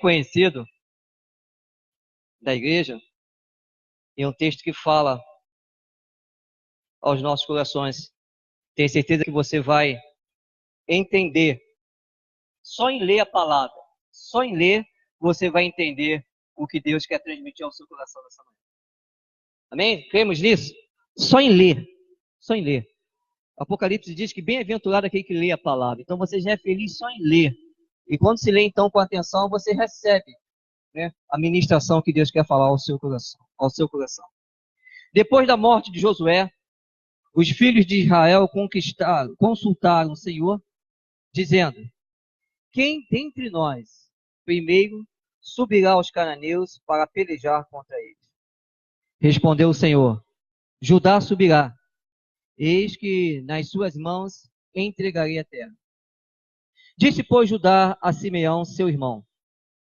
conhecido da igreja, e um texto que fala aos nossos corações. Tenho certeza que você vai entender. Só em ler a palavra, só em ler, você vai entender o que Deus quer transmitir ao seu coração nessa manhã. Amém? Cremos nisso? Só em ler. Só em ler. Apocalipse diz que bem-aventurado aquele que lê a palavra. Então você já é feliz só em ler. E quando se lê então com atenção, você recebe, né, a ministração que Deus quer falar ao seu coração. Depois da morte de Josué, os filhos de Israel consultaram o Senhor, dizendo: quem dentre nós primeiro subirá aos cananeus para pelejar contra eles? Respondeu o Senhor: Judá subirá, eis que nas suas mãos entregarei a terra. Disse, pois, Judá a Simeão, seu irmão: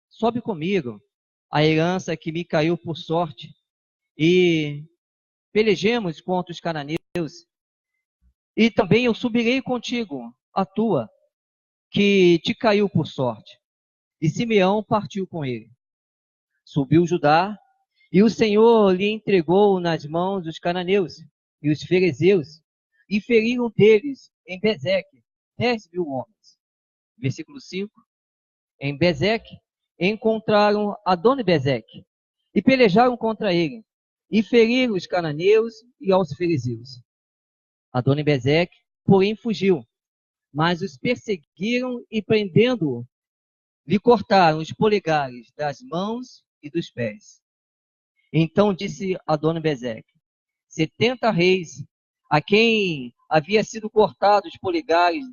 sobe comigo a herança que me caiu por sorte, e pelejemos contra os cananeus, e também eu subirei contigo a tua, que te caiu por sorte. E Simeão partiu com ele. Subiu Judá, e o Senhor lhe entregou nas mãos os cananeus e os ferezeus, e feriram deles em Bezeque 10.000 homens. Versículo 5. Em Bezeque encontraram Adoni-Bezeque, e pelejaram contra ele, e feriram os cananeus e aos ferezeus. Adoni-Bezeque, porém, fugiu, mas os perseguiram e, prendendo-o, lhe cortaram os polegares das mãos e dos pés. Então disse Adoni-Bezeque: 70 reis, a quem havia sido cortado os polegares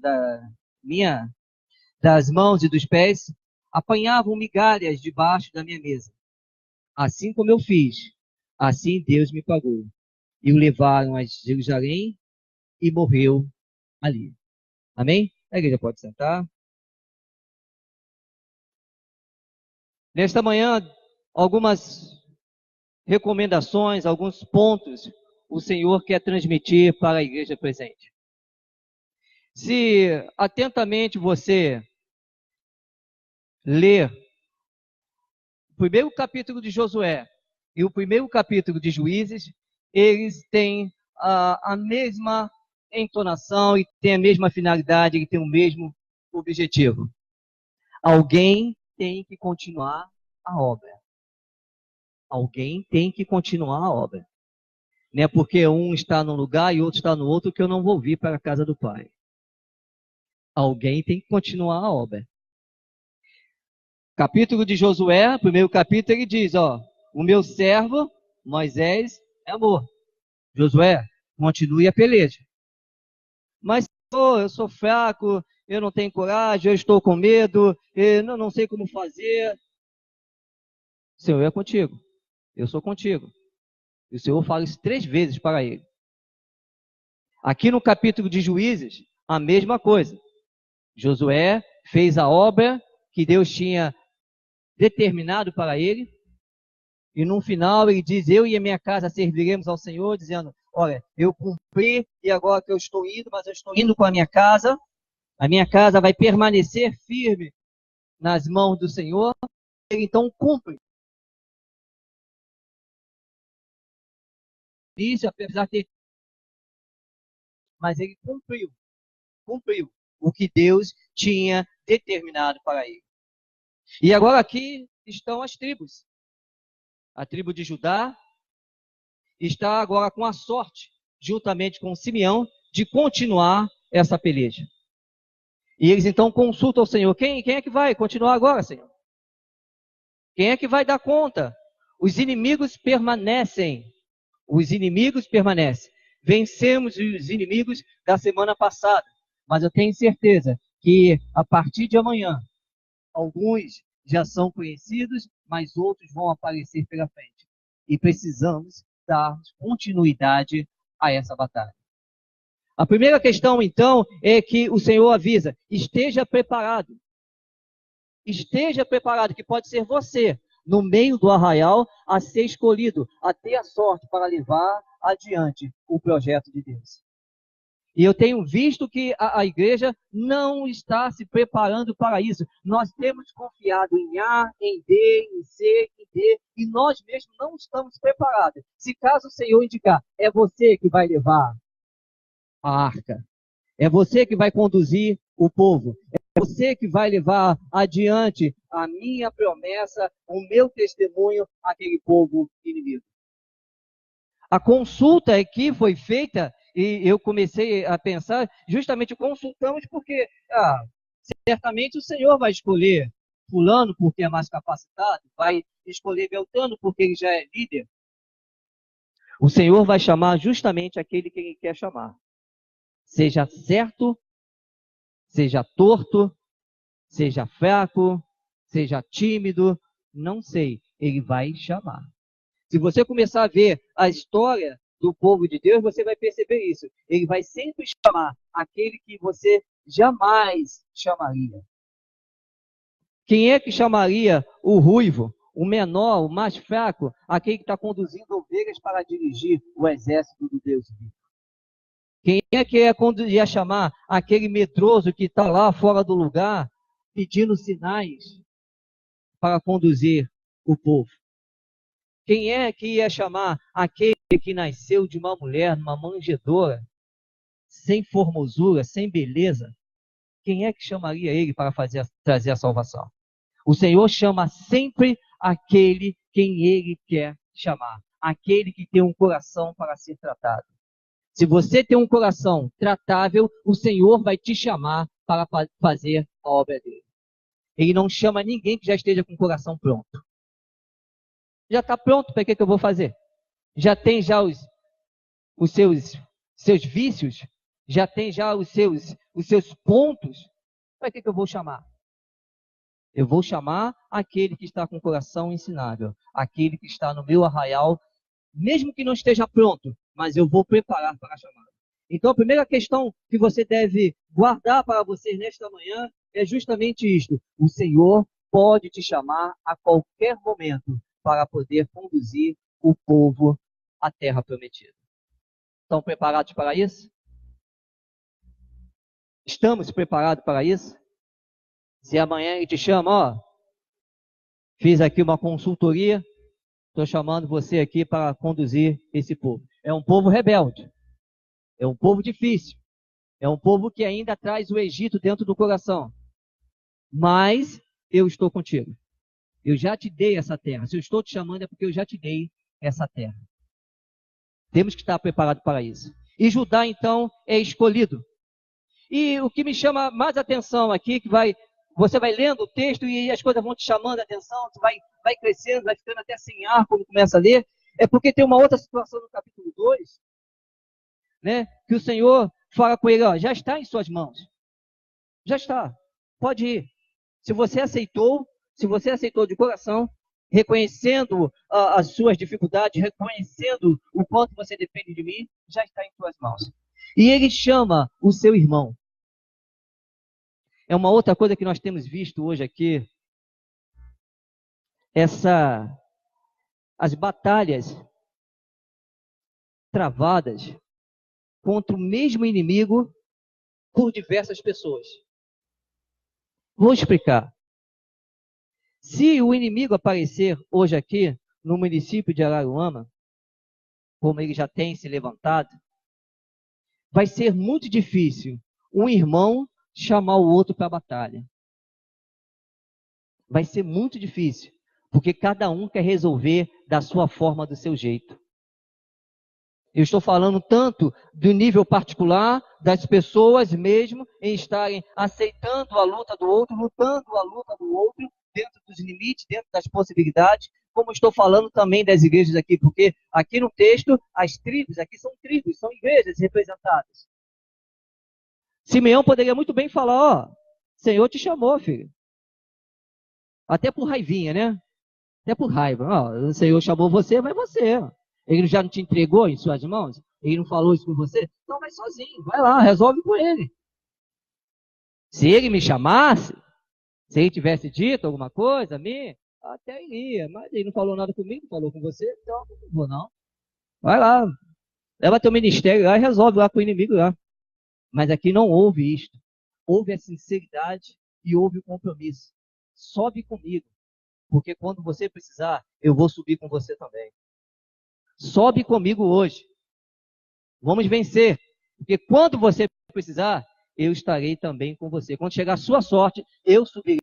das mãos e dos pés, apanhavam migalhas debaixo da minha mesa. Assim como eu fiz, assim Deus me pagou. E o levaram a Jerusalém e morreu ali. Amém? A igreja pode sentar. Nesta manhã, algumas recomendações, alguns pontos o Senhor quer transmitir para a igreja presente. Se atentamente você ler o primeiro capítulo de Josué e o primeiro capítulo de Juízes, eles têm a mesma entonação e têm a mesma finalidade, e têm o mesmo objetivo. Alguém tem que continuar a obra. Alguém tem que continuar a obra. Não é porque um está num lugar e outro está no outro que eu não vou vir para a casa do Pai. Alguém tem que continuar a obra. Capítulo de Josué, primeiro capítulo, ele diz, o meu servo Moisés é morto. Josué, continue a peleja. Mas, eu sou fraco, eu não tenho coragem, eu estou com medo, eu não sei como fazer. O Senhor é contigo. Eu sou contigo. E o Senhor fala isso 3 vezes para ele. Aqui no capítulo de Juízes, a mesma coisa. Josué fez a obra que Deus tinha determinado para ele. E no final ele diz, eu e a minha casa serviremos ao Senhor, dizendo, olha, eu cumpri e agora que eu estou indo, mas eu estou indo com a minha casa vai permanecer firme nas mãos do Senhor. Ele então cumpre. Isso, apesar de ter... Mas ele cumpriu o que Deus tinha determinado para ele. E agora aqui estão as tribos. A tribo de Judá está agora com a sorte, juntamente com Simeão, de continuar essa peleja. E eles então consultam o Senhor. Quem é que vai continuar agora, Senhor? Quem é que vai dar conta? Os inimigos permanecem. Os inimigos permanecem. Vencemos os inimigos da semana passada. Mas eu tenho certeza que a partir de amanhã, alguns já são conhecidos, mas outros vão aparecer pela frente. E precisamos dar continuidade a essa batalha. A primeira questão, então, é que o Senhor avisa, esteja preparado. Esteja preparado, que pode ser você, no meio do arraial, a ser escolhido, a ter a sorte para levar adiante o projeto de Deus. E eu tenho visto que a igreja não está se preparando para isso. Nós temos confiado em A, em B, em C, em D, e nós mesmos não estamos preparados. Se caso o Senhor indicar, é você que vai levar a arca, é você que vai conduzir o povo, é você que vai levar adiante a minha promessa, o meu testemunho àquele povo inimigo. A consulta aqui foi feita e eu comecei a pensar, justamente consultamos porque certamente o Senhor vai escolher fulano porque é mais capacitado, vai escolher Beltrano porque ele já é líder. O Senhor vai chamar justamente aquele que ele quer chamar. Seja certo, seja torto, seja fraco, seja tímido, não sei, ele vai chamar. Se você começar a ver a história do povo de Deus, você vai perceber isso. Ele vai sempre chamar aquele que você jamais chamaria. Quem é que chamaria o ruivo, o menor, o mais fraco, aquele que está conduzindo ovelhas para dirigir o exército do Deus vivo? Quem é que ia chamar aquele medroso que está lá fora do lugar, pedindo sinais para conduzir o povo? Quem é que ia chamar aquele que nasceu de uma mulher, numa manjedoura, sem formosura, sem beleza? Quem é que chamaria ele para trazer a salvação? O Senhor chama sempre aquele quem ele quer chamar, aquele que tem um coração para ser tratado. Se você tem um coração tratável, o Senhor vai te chamar para fazer a obra dele. Ele não chama ninguém que já esteja com o coração pronto. Já está pronto, para que eu vou fazer? Já tem já os seus vícios? Já tem já os seus pontos? Para que eu vou chamar? Eu vou chamar aquele que está com o coração ensinável, aquele que está no meu arraial, mesmo que não esteja pronto, mas eu vou preparar para chamar. Então, a primeira questão que você deve guardar para você nesta manhã é justamente isto. O Senhor pode te chamar a qualquer momento para poder conduzir o povo à terra prometida. Estão preparados para isso? Estamos preparados para isso? Se amanhã ele te chama, fiz aqui uma consultoria, estou chamando você aqui para conduzir esse povo. É um povo rebelde, é um povo difícil, é um povo que ainda traz o Egito dentro do coração. Mas eu estou contigo. Eu já te dei essa terra. Se eu estou te chamando é porque eu já te dei essa terra. Temos que estar preparados para isso. E Judá, então, é escolhido. E o que me chama mais atenção aqui, você vai lendo o texto e as coisas vão te chamando a atenção, você vai crescendo, vai ficando até sem ar quando começa a ler, é porque tem uma outra situação no capítulo 2, né, que o Senhor fala com ele, já está em suas mãos. Já está. Pode ir. Se você aceitou de coração, reconhecendo as suas dificuldades, reconhecendo o quanto você depende de mim, já está em suas mãos. E ele chama o seu irmão. É uma outra coisa que nós temos visto hoje aqui, as batalhas travadas contra o mesmo inimigo por diversas pessoas. Vou explicar. Se o inimigo aparecer hoje aqui no município de Araruama, como ele já tem se levantado, vai ser muito difícil um irmão chamar o outro para a batalha. Vai ser muito difícil, porque cada um quer resolver da sua forma, do seu jeito. Eu estou falando tanto do nível particular, das pessoas mesmo, em estarem aceitando a luta do outro, lutando a luta do outro, dentro dos limites, dentro das possibilidades, como estou falando também das igrejas aqui, porque aqui no texto, as tribos, aqui são tribos, são igrejas representadas. Simeão poderia muito bem falar, Senhor te chamou, filho. Até por raivinha, né? Até por raiva. O Senhor chamou você, vai você. Ele já não te entregou em suas mãos? Ele não falou isso com você? Então vai sozinho, vai lá, resolve com ele. Se ele me chamasse, se ele tivesse dito alguma coisa a mim, até iria, mas ele não falou nada comigo, falou com você, então não vou não. Vai lá, leva teu ministério lá e resolve lá com o inimigo lá. Mas aqui não houve isto. Houve a sinceridade e houve o compromisso. Sobe comigo, porque quando você precisar, eu vou subir com você também. Sobe comigo hoje. Vamos vencer, porque quando você precisar, eu estarei também com você. Quando chegar a sua sorte, eu subirei.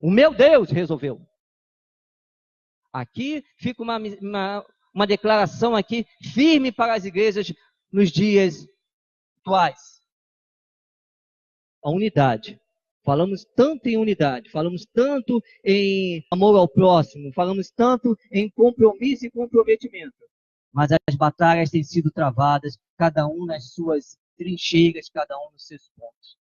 O meu Deus resolveu. Aqui fica uma declaração aqui firme para as igrejas nos dias atuais. A unidade. Falamos tanto em unidade, falamos tanto em amor ao próximo, falamos tanto em compromisso e comprometimento. Mas as batalhas têm sido travadas, cada um nas suas trincheiras, cada um nos seus pontos.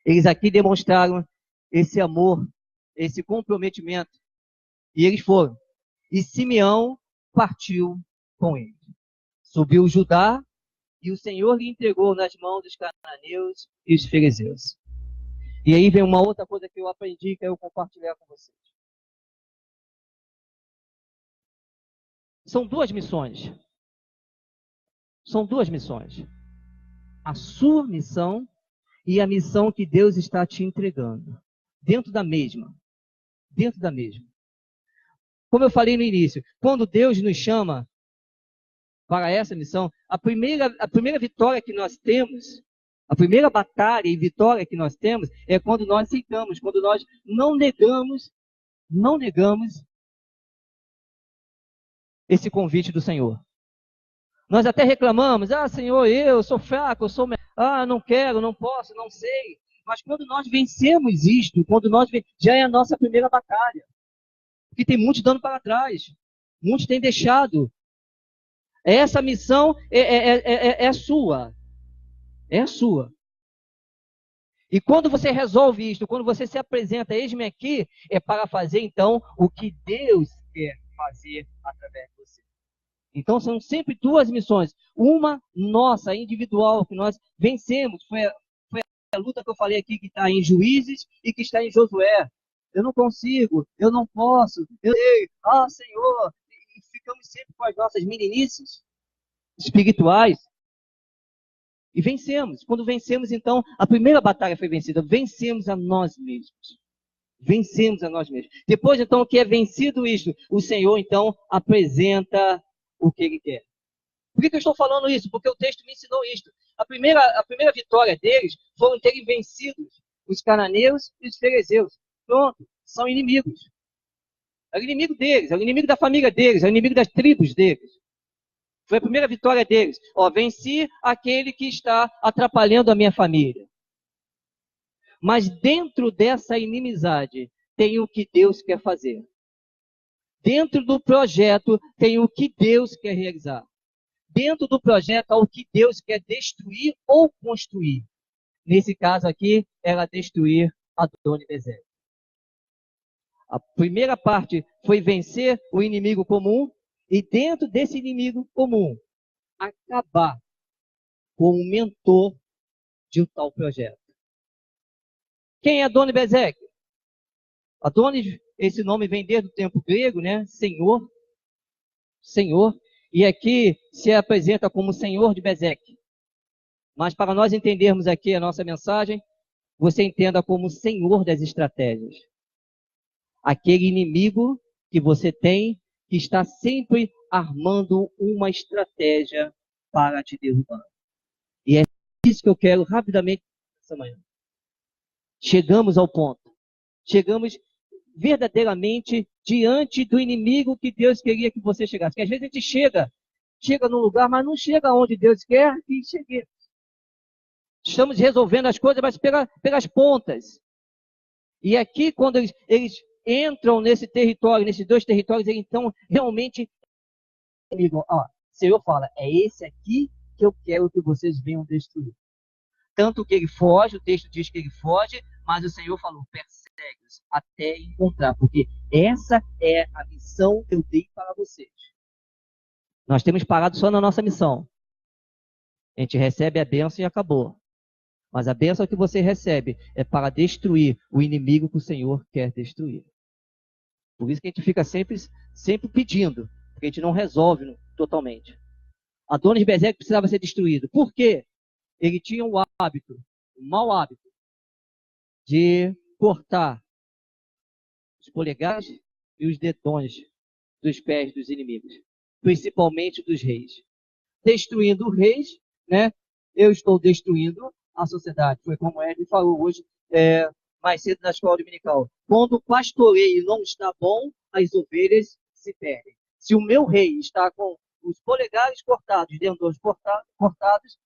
Eles aqui demonstraram esse amor, esse comprometimento, e eles foram. E Simeão partiu com ele. Subiu Judá, e o Senhor lhe entregou nas mãos dos cananeus e os fariseus. E aí vem uma outra coisa que eu aprendi, que eu compartilhar com vocês. São duas missões. São duas missões. A sua missão e a missão que Deus está te entregando. Dentro da mesma. Dentro da mesma. Como eu falei no início, quando Deus nos chama para essa missão, a primeira vitória que nós temos, a primeira batalha e vitória que nós temos é quando nós aceitamos, quando nós não negamos esse convite do Senhor. Nós até reclamamos, Senhor, eu sou fraco, não quero, não posso, não sei. Mas quando nós vencemos isto, já é a nossa primeira batalha. Porque tem muitos dando para trás, muitos têm deixado. Essa missão é sua. É sua. E quando você resolve isto, quando você se apresenta, eis-me aqui, é para fazer então o que Deus quer fazer através de você. Então são sempre duas missões. Uma nossa, individual, que nós vencemos. Foi a luta que eu falei aqui, que está em Juízes e que está em Josué. Eu não consigo, eu não posso, Senhor. E ficamos sempre com as nossas meninices espirituais. E vencemos. Quando vencemos, então, a primeira batalha foi vencida. Vencemos a nós mesmos. Vencemos a nós mesmos. Depois, então, que é vencido isto, o Senhor, então, apresenta o que Ele quer. Por que eu estou falando isso? Porque o texto me ensinou isto. A primeira vitória deles foram terem vencido os cananeus e os fariseus. Pronto, são inimigos. É o inimigo deles, é o inimigo da família deles, é o inimigo das tribos deles. Foi a primeira vitória deles. Venci aquele que está atrapalhando a minha família. Mas dentro dessa inimizade tem o que Deus quer fazer. Dentro do projeto tem o que Deus quer realizar. Dentro do projeto há o que Deus quer destruir ou construir. Nesse caso aqui, era destruir Adoni-Bezek. A primeira parte foi vencer o inimigo comum. E dentro desse inimigo comum, acabar com o mentor de um tal projeto. Quem é Adoni-Bezek? Adonis, esse nome vem desde o tempo grego, né? Senhor. Senhor. E aqui se apresenta como Senhor de Bezek. Mas para nós entendermos aqui a nossa mensagem, você entenda como Senhor das estratégias. Aquele inimigo que você tem, que está sempre armando uma estratégia para te derrubar. E é isso que eu quero rapidamente essa manhã. Chegamos ao ponto. Chegamos verdadeiramente diante do inimigo que Deus queria que você chegasse. Porque às vezes a gente chega num lugar, mas não chega onde Deus quer que chegue. Estamos resolvendo as coisas, mas pelas pontas. E aqui, quando eles entram nesse território, nesses dois territórios, então realmente o Senhor fala, é esse aqui que eu quero que vocês venham destruir. Tanto que ele foge, o texto diz que ele foge, mas o Senhor falou, persegue-os até encontrar, porque essa é a missão que eu dei para vocês. Nós temos parado só na nossa missão. A gente recebe a bênção e acabou. Mas a bênção que você recebe é para destruir o inimigo que o Senhor quer destruir. Por isso que a gente fica sempre pedindo, porque a gente não resolve totalmente. Adoni-Bezek precisava ser destruído. Por quê? Ele tinha um hábito, um mau hábito, de cortar os polegares e os dedões dos pés dos inimigos, principalmente dos reis. Destruindo os reis, né? Eu estou destruindo a sociedade. Foi como ele falou hoje, mais cedo na escola dominical. Quando o pastoreio não está bom, as ovelhas se perdem. Se o meu rei está com os polegares cortados, dedões cortados,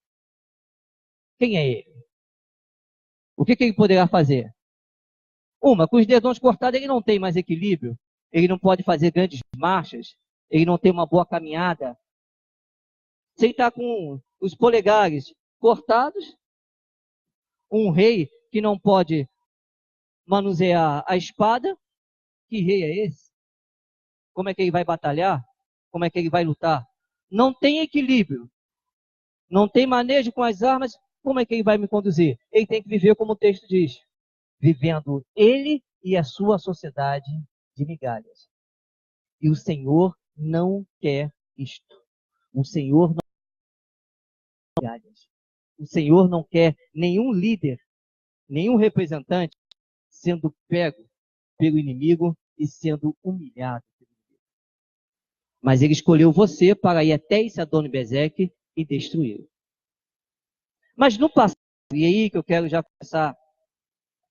quem é ele? O que ele poderá fazer? Com os dedões cortados, ele não tem mais equilíbrio, ele não pode fazer grandes marchas, ele não tem uma boa caminhada. Se ele está com os polegares cortados, um rei que não pode manusear a espada, que rei é esse? Como é que ele vai batalhar? Como é que ele vai lutar? Não tem equilíbrio, não tem manejo com as armas, como é que ele vai me conduzir? Ele tem que viver como o texto diz, vivendo ele e a sua sociedade de migalhas. E o Senhor não quer isto. O Senhor não quer migalhas. O Senhor não quer nenhum líder, nenhum representante sendo pego pelo inimigo e sendo humilhado pelo inimigo. Mas ele escolheu você para ir até esse Adoni-Bezek e destruí-lo. Mas no passado, e aí que eu quero já começar a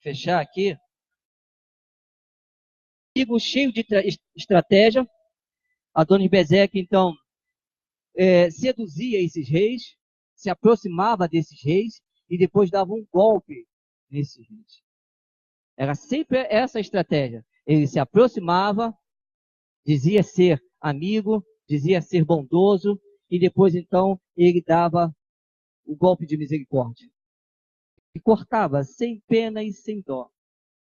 fechar aqui, cheio de estratégia, Adoni-Bezek então seduzia esses reis, se aproximava desses reis e depois dava um golpe nesses reis. Era sempre essa a estratégia. Ele se aproximava, dizia ser amigo, dizia ser bondoso e depois então ele dava o golpe de misericórdia. E cortava sem pena e sem dó.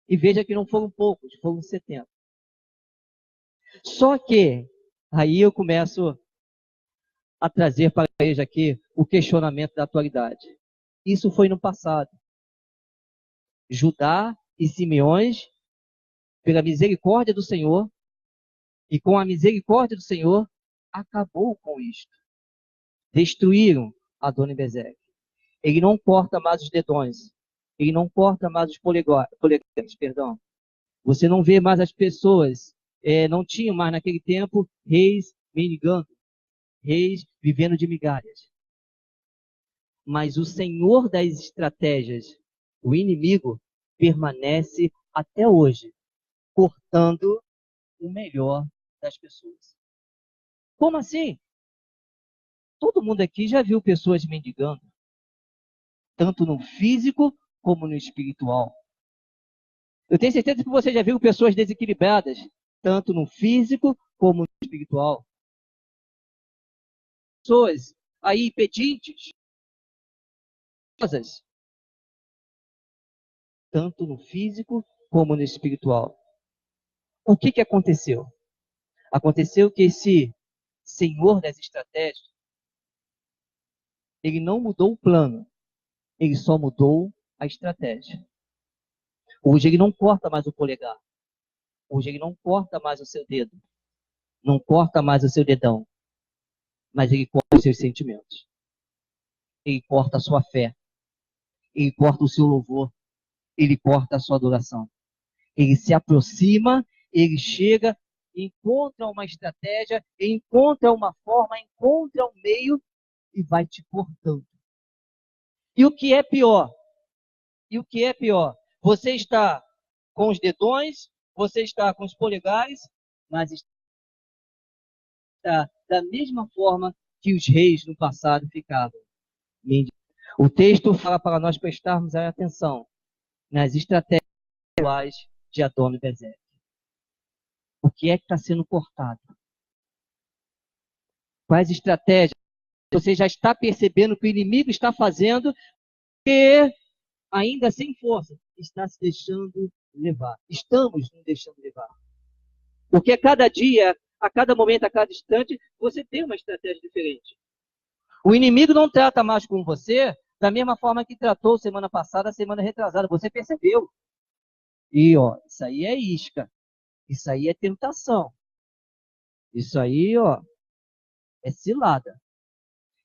E veja que não foram poucos, foram 70. Só que aí eu começo a trazer para a igreja aqui o questionamento da atualidade. Isso foi no passado. Judá e Simeões, pela misericórdia do Senhor, e com a misericórdia do Senhor, acabou com isto. Destruíram Adoni-Bezek. Ele não corta mais os dedões. Ele não corta mais os polegares, perdão. Você não vê mais as pessoas. Não tinham mais naquele tempo reis mendigando, reis vivendo de migalhas. Mas o Senhor das estratégias, o inimigo, permanece até hoje, cortando o melhor das pessoas. Como assim? Todo mundo aqui já viu pessoas mendigando, tanto no físico como no espiritual. Eu tenho certeza que você já viu pessoas desequilibradas, tanto no físico como no espiritual. Pessoas aí pedintes, tanto no físico como no espiritual. O que aconteceu? Aconteceu que esse Senhor das estratégias, ele não mudou o plano, ele só mudou a estratégia. Hoje ele não corta mais o polegar. Hoje ele não corta mais o seu dedo. Não corta mais o seu dedão. Mas ele corta os seus sentimentos. Ele corta a sua fé. Ele corta o seu louvor. Ele corta a sua adoração. Ele se aproxima, ele chega, encontra uma estratégia, encontra uma forma, encontra um meio e vai te cortando. E o que é pior? Você está com os dedões, você está com os polegares, mas está da mesma forma que os reis no passado ficavam. O texto fala para nós prestarmos atenção nas estratégias de Adoni-Bezek. O que é que está sendo cortado? Quais estratégias você já está percebendo que o inimigo está fazendo e ainda sem força está se deixando levar. Estamos nos deixando levar. Porque a cada dia, a cada momento, a cada instante, você tem uma estratégia diferente. O inimigo não trata mais com você da mesma forma que tratou semana passada, semana retrasada. Você percebeu. E, ó, isso aí é isca. Isso aí é tentação. Isso aí, ó, é cilada.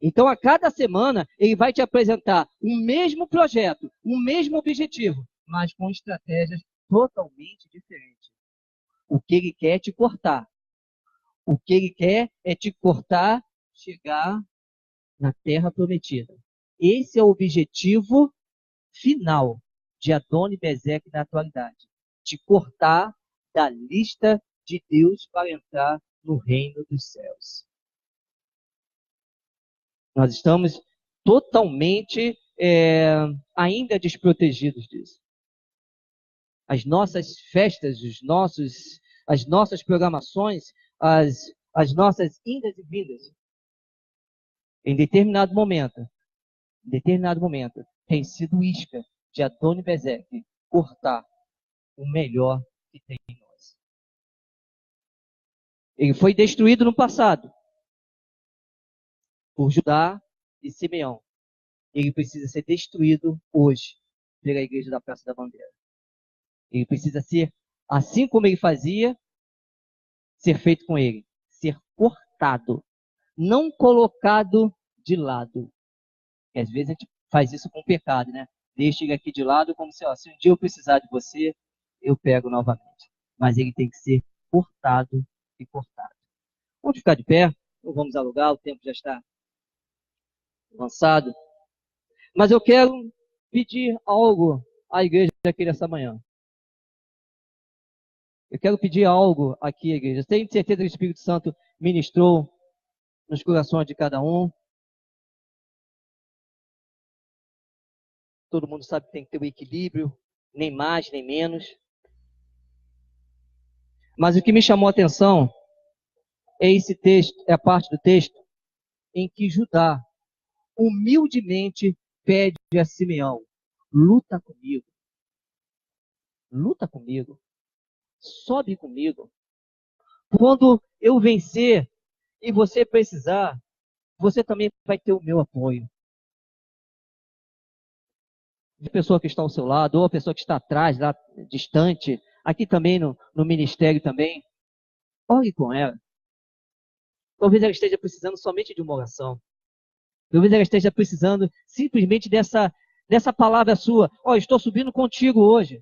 Então, a cada semana, ele vai te apresentar o mesmo projeto, o mesmo objetivo, mas com estratégias totalmente diferentes. O que ele quer é te cortar. O que ele quer é te cortar, chegar na terra prometida. Esse é o objetivo final de Adoni-Bezeque na atualidade. Te cortar da lista de Deus para entrar no reino dos céus. Nós estamos totalmente ainda desprotegidos disso. As nossas festas, as nossas programações, as nossas indas e vindas, em determinado momento, tem sido isca de Adoni-Bezeque cortar o melhor que tem em nós. Ele foi destruído no passado por Judá e Simeão. Ele precisa ser destruído hoje pela igreja da Praça da Bandeira. Ele precisa ser, assim como ele fazia, ser feito com ele. Ser cortado. Não colocado de lado. E às vezes a gente faz isso com o pecado, né? Deixa ele aqui de lado como se, ó, se um dia eu precisar de você, eu pego novamente. Mas ele tem que ser cortado e cortado. Vamos ficar de pé? Ou vamos alugar? O tempo já está avançado. Mas eu quero pedir algo à igreja aqui nessa manhã. Eu quero pedir algo aqui, igreja. Tenho certeza que o Espírito Santo ministrou nos corações de cada um. Todo mundo sabe que tem que ter o equilíbrio, nem mais, nem menos. Mas o que me chamou a atenção é esse texto, é a parte do texto em que Judá humildemente pede a Simeão: luta comigo. Luta comigo. Sobe comigo. Quando eu vencer e você precisar, você também vai ter o meu apoio. A pessoa que está ao seu lado, ou a pessoa que está atrás, lá distante, aqui também no ministério também, ore com ela. Talvez ela esteja precisando somente de uma oração. Talvez ela esteja precisando simplesmente dessa palavra sua. Ó, estou subindo contigo hoje.